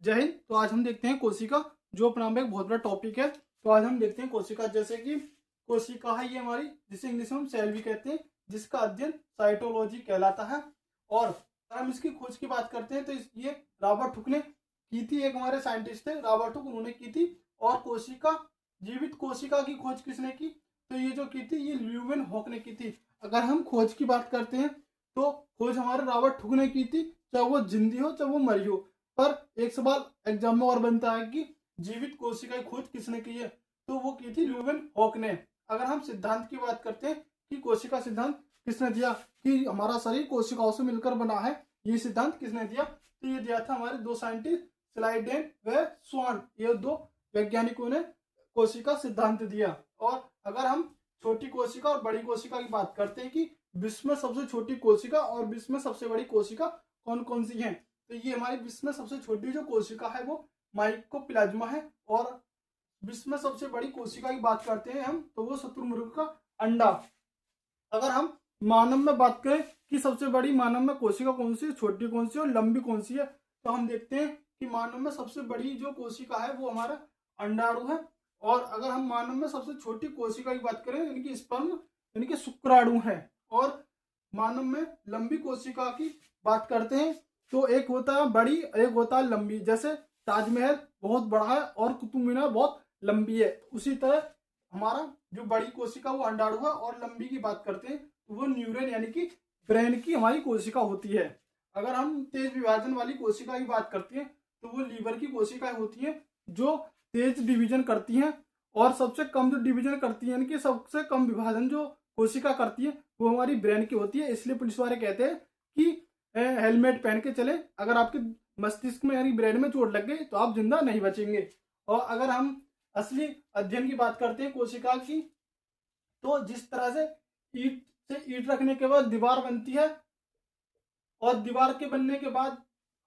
जय हिंद। तो आज हम देखते हैं कोशिका, जो अपना में एक बहुत बड़ा टॉपिक है। तो आज हम देखते हैं कोशिका। जैसे कि कोशिका है ये हमारी, जिसे इंग्लिश में हम सेल भी कहते हैं, जिसका अध्ययन साइटोलॉजी कहलाता है। और अगर हम इसकी खोज की बात करते हैं तो ये रॉबर्ट हुक ने की थी। एक हमारे साइंटिस्ट थे रॉबर्ट हुक, उन्होंने की थी। और कोशिका, जीवित कोशिका की खोज किसने की? तो ये जो की थी ये ल्यूवेन हॉक ने की थी। अगर हम खोज की बात करते हैं तो खोज हमारे रॉबर्ट हुक ने की थी, चाहे वो जिंदी हो चाहे वो मरी हो। पर एक सवाल एग्जाम में और बनता है कि जीवित कोशिका की खोज किसने की है? तो वो की थी ल्यूवेन हॉक ने। अगर हम सिद्धांत की बात करते हैं कि कोशिका सिद्धांत किसने दिया, कि हमारा शरीर कोशिकाओं से मिलकर बना है, ये सिद्धांत किसने दिया? तो ये दिया था हमारे दो साइंटिस्ट, स्लाइडेन व स्वान। ये दो वैज्ञानिकों ने कोशिका सिद्धांत दिया। और अगर हम छोटी कोशिका और बड़ी कोशिका की बात करते हैं कि विश्व में सबसे छोटी कोशिका और विश्व में सबसे बड़ी कोशिका कौन कौन सी है, तो ये हमारी विश्व में सबसे छोटी जो कोशिका है वो माइकोप्लाज्मा है। और विश्व में सबसे बड़ी कोशिका की बात करते हैं हम तो वो शुतुरमुर्ग का अंडा। अगर हम मानव में बात करें कि सबसे बड़ी मानव में कोशिका कौन सी है, छोटी कौन सी है और लंबी कौन सी है, तो हम देखते हैं कि मानव में सबसे बड़ी जो कोशिका है वो हमारा अंडाणु है। और अगर हम मानव में सबसे छोटी कोशिका की बात करें यानी कि स्पर्म यानी कि शुक्राणु है। और मानव में लंबी कोशिका की बात करते हैं तो एक होता है बड़ी, एक होता है लंबी। जैसे ताजमहल बहुत बड़ा है और कुतुब मीनार बहुत लंबी है, उसी तरह हमारा जो बड़ी कोशिका वो अंडाणु है। और लंबी की बात करते हैं तो वो न्यूरॉन यानी कि ब्रेन की हमारी कोशिका होती है। अगर हम तेज विभाजन वाली कोशिका की बात करते हैं तो वो लीवर की कोशिकाएं होती है, जो तेज डिवीजन करती हैं। और सबसे कम जो डिवीजन करती है यानी कि सबसे कम विभाजन जो कोशिका करती है वो हमारी ब्रेन की होती है। इसलिए पुलिस वाले कहते हैं कि हेलमेट पहन के चले, अगर आपके मस्तिष्क में यानी ब्रेन में चोट लग गई तो आप जिंदा नहीं बचेंगे। और अगर हम असली अध्ययन की बात करते हैं कोशिका की, तो जिस तरह से ईंट से ईंट रखने के बाद दीवार बनती है और दीवार के बनने के बाद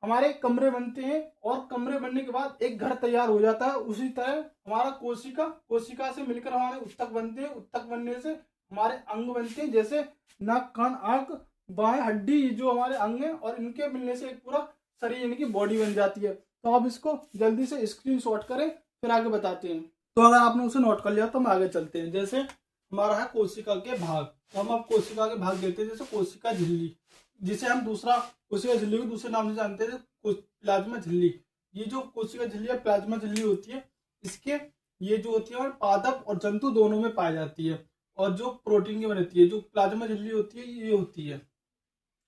हमारे कमरे बनते हैं और कमरे बनने के बाद एक घर तैयार हो जाता है, उसी तरह हमारा कोशिका से मिलकर हमारे उत्तक बनते हैं। उत्तक बनने से हमारे अंग बनते हैं, जैसे नाक, कान, आंख, बाएं, हड्डी, जो हमारे अंग हैं। और इनके मिलने से एक पूरा शरीर यानी कि बॉडी बन जाती है। तो आप इसको जल्दी से स्क्रीनशॉट करें, फिर आगे बताते हैं। तो अगर आपने उसे नोट कर लिया तो हम आगे चलते हैं। जैसे हमारा है कोशिका के भाग, तो हम अब कोशिका के भाग देते हैं। जैसे कोशिका झिल्ली, जिसे हम दूसरा कोशिका झिल्ली को दूसरे नाम से जानते हैं, प्लाज्मा झिल्ली। ये जो कोशिका झिल्ली या प्लाज्मा झिल्ली होती है, इसके ये जो होती है पादप और जंतु दोनों में पाई जाती है। और जो प्रोटीन की बनती है, जो प्लाज्मा झिल्ली होती है ये होती है,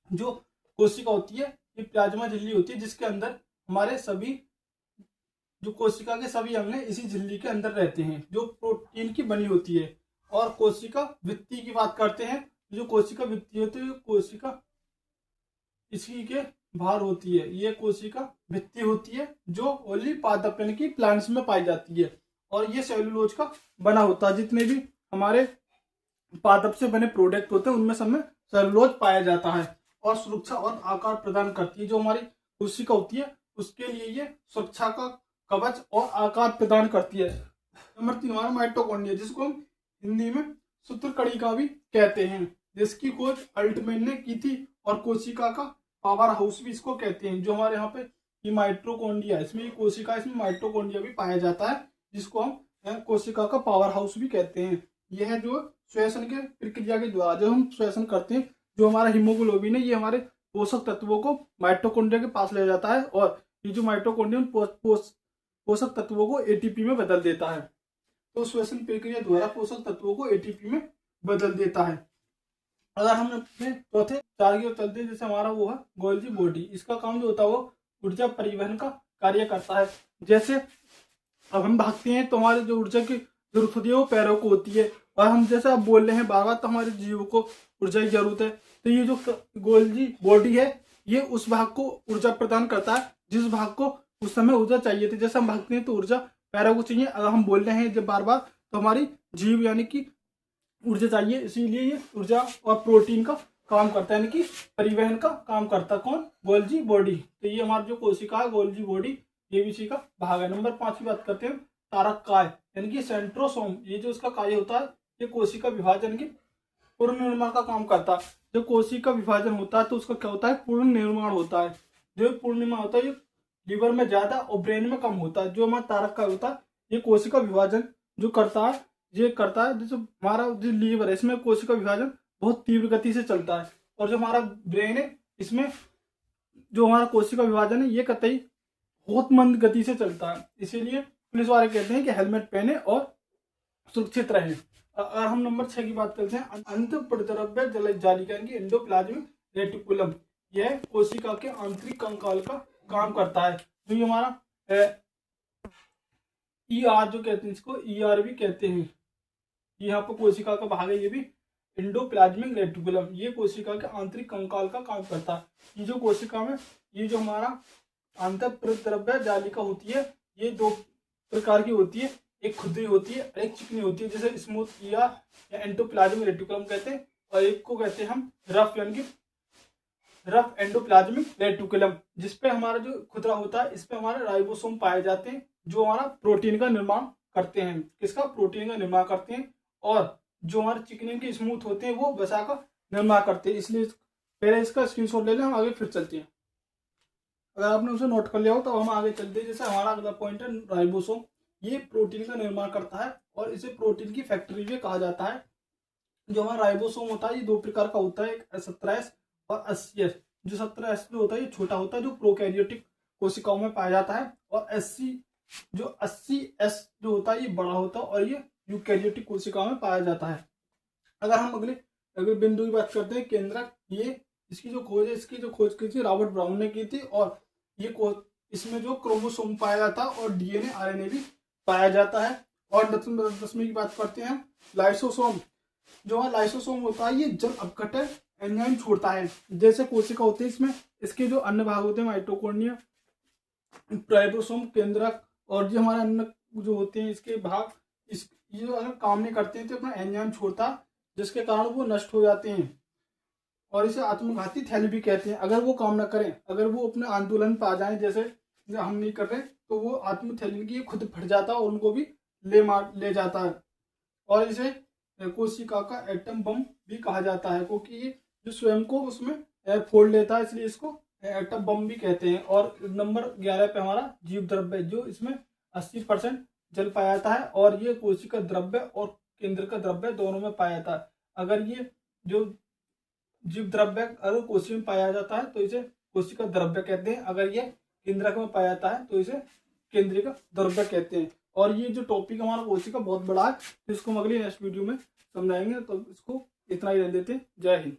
जो कोशिका होती है ये प्लाज्मा झिल्ली होती है, जिसके अंदर हमारे सभी जो कोशिका के सभी अंग हैं इसी झिल्ली के अंदर रहते हैं, जो प्रोटीन की बनी होती है। और कोशिका भित्ति की बात करते हैं। जो कोशिका भित्ति होती है, कोशिका इसी के बाहर होती है, ये कोशिका भित्ति होती है, जो ओनली पादप यानी कि प्लांट्स में पाई जाती है। और ये सेलुलोज का बना होता है। जितने भी हमारे पादप से बने प्रोडक्ट होते हैं उनमें सब में सेलुलोज पाया जाता है। और सुरक्षा और आकार प्रदान करती है। जो हमारी कोशिका होती है उसके लिए ये सुरक्षा का कवच और आकार प्रदान करती है। नंबर 3 हमारा माइटोकॉन्ड्रिया, जिसको हम हिंदी में सूत्रकड़ी का भी कहते हैं, जिसकी खोज अल्टमैन ने की थी। और कोशिका का पावर हाउस भी इसको कहते हैं। जो हमारे यहाँ पे ये माइटोकॉन्ड्रिया, इसमें कोशिका, इसमें माइटोकॉन्ड्रिया भी पाया जाता है, जिसको हम कोशिका का पावर हाउस भी कहते हैं। यह है जो श्वसन के प्रक्रिया के द्वारा जो हम श्वसन करते हैं, जो हमारा हीमोग्लोबिन है ये हमारे पोषक तत्वों को माइटोकॉन्ड्रिया के पास ले जाता है। और ये जो माइटोकॉन्ड्रिया पोषक तत्वों को एटीपी में बदल देता है। तो श्वसन प्रक्रिया द्वारा पोषक तत्वों को एटीपी में बदल देता है। अगर हम अपने चौथे चार की ओर चलते हैं, जैसे हमारा वो है गोल्जी बॉडी, इसका काम जो होता है वो ऊर्जा परिवहन का कार्य करता है। जैसे अब हम भागते हैं तो हमारे जो ऊर्जा की जरूरत होती है वो पैरों को होती है। और हम जैसे आप बोल रहे हैं भागा, तो हमारे जीव को ऊर्जा की जरूरत है। तो ये जो गोल्जी बॉडी है ये उस भाग को ऊर्जा प्रदान करता है जिस भाग को उस समय ऊर्जा चाहिए थी। जैसे हम भागते हैं तो ऊर्जा पैरों को चाहिए। अगर हम बोल रहे हैं जब बार बार तो हमारी जीव यानी कि ऊर्जा चाहिए, इसीलिए ये ऊर्जा और प्रोटीन का काम करता है, यानी कि परिवहन का काम करता है। कौन? Golgi body. तो ये हमारी जो कोशिका है गोल्जी बॉडी, ये भी इसी का भाग है। नंबर 5 की बात करते हैं तारक काय यानी कि सेंट्रोसोम। ये जो इसका कार्य होता है ये कोशिका विभाजन की पुनर्निर्माण का काम करता है। जब कोशिका विभाजन होता है तो उसका क्या होता है? पूर्ण निर्माण होता है। जो पूर्ण निर्माण होता है लीवर में ज्यादा और ब्रेन में कम होता है। जो हमारा तारक का होता है ये कोशिका विभाजन जो करता है, ये करता है। जैसे हमारा जो लीवर है इसमें कोशिका विभाजन बहुत तीव्र गति से चलता है, और जो हमारा ब्रेन है इसमें जो हमारा कोशिका विभाजन है ये कतई बहुत मंद गति से चलता है। इसीलिए पुलिस वाले कहते हैं कि हेलमेट पहने और सुरक्षित रहे। अगर हम नंबर 6 की बात करते हैं, अंत प्रतिद्रव्य जालिका की एंडोप्लाज्मिक रेटिकुलम, यह कोशिका के आंतरिक कंकाल का काम करता है। जो ये हमारा ईआर जो कहते हैं, इसको ईआर भी कहते हैं, यहाँ पर कोशिका का भाग है ये भी एंडोप्लाज्मिक रेटिकुलम, ये कोशिका के आंतरिक कंकाल का काम करता है। ये जो कोशिका में ये जो हमारा अंतर प्रतिद्रव्य जालिका होती है ये दो प्रकार की होती है, एक खुरदरी होती है और एक चिकनी होती है, जैसे स्मूथ या एंडोप्लाज्मिक रेटिकुलम कहते हैं, और एक को कहते हैं हम रफ, यानी कि रफ एंडोप्लाज्मिक रेटिकुलम, जिसपे हमारा जो खुदरा होता है इसपे हमारे राइबोसोम पाए जाते हैं जो हमारा प्रोटीन का निर्माण करते हैं। किसका? प्रोटीन का निर्माण करते हैं। और जो हमारे चिकनी के स्मूथ होते हैं वो वसा का निर्माण करते हैं। इसलिए पहले इसका स्क्रीनशॉट ले लें, हम आगे फिर चलते हैं। अगर आपने उसे नोट कर लिया हो तो हम आगे चलते हैं। जैसे हमारा अगला पॉइंट है राइबोसोम, ये प्रोटीन का निर्माण करता है और इसे प्रोटीन की फैक्ट्री भी कहा जाता है। जो हमारा राइबोसोम होता है ये दो प्रकार का होता है, एक 17S और 80S। जो 17S जो होता है ये छोटा होता है, जो प्रोकैरियोटिक कोशिकाओं में पाया जाता है, और 80S जो होता है ये बड़ा होता है और ये यूकैरियोटिक कोशिकाओं में पाया जाता है। अगर हम अगले बिंदु की बात करते हैं केंद्रक, ये इसकी जो खोज है, इसकी जो खोज की थी रॉबर्ट ब्राउन ने की थी, और ये इसमें जो क्रोमोसोम पाया जाता है और डीएनए आरएनए भी पाया जाता है। और 10वीं की बात करते हैं लाइसोसोम। जो है लाइसोसोम होता है ये जल अपघटन एंजाइम छोड़ता है। जैसे कोशिका होती है इसमें इसके जो अन्य भाग होते हैं माइटोकॉन्ड्रिया, राइबोसोम, केंद्रक, और जो हमारे अन्य जो होते हैं इसके भाग ये जो अगर काम नहीं करते हैं तो अपना एंजाइम छोड़ता, जिसके कारण वो नष्ट हो जाते हैं, और इसे आत्मघाती थैली भी कहते हैं। अगर वो काम ना करें, अगर वो अपने आंदोलन पर आ जाए, जैसे हम नहीं कर रहे, तो वो आत्मथैलिन की खुद फट जाता है और उनको भी ले जाता है। और इसे कोशिका का एटम बम भी कहा जाता है, क्योंकि ये जो स्वयं को उसमें फोड़ लेता है, इसलिए इसको एटम बम भी कहते हैं। और नंबर 11 पे हमारा जीव द्रव्य, जो इसमें 80% जल पाया जाता है, और ये कोशिका द्रव्य और केंद्र का द्रव्य दोनों में पाया जाता है। अगर ये जो जीव द्रव्य अगर कोशिका में पाया जाता है तो इसे कोशिका द्रव्य कहते हैं, अगर ये केंद्रक में पाया जाता है तो इसे केंद्रीय द्रव्य कहते हैं। और ये जो टॉपिक हमारा कोशिका बहुत बड़ा है, तो इसको हम अगली नेक्स्ट वीडियो में समझाएंगे। तो इसको इतना ही रहने देते हैं। जय हिंद।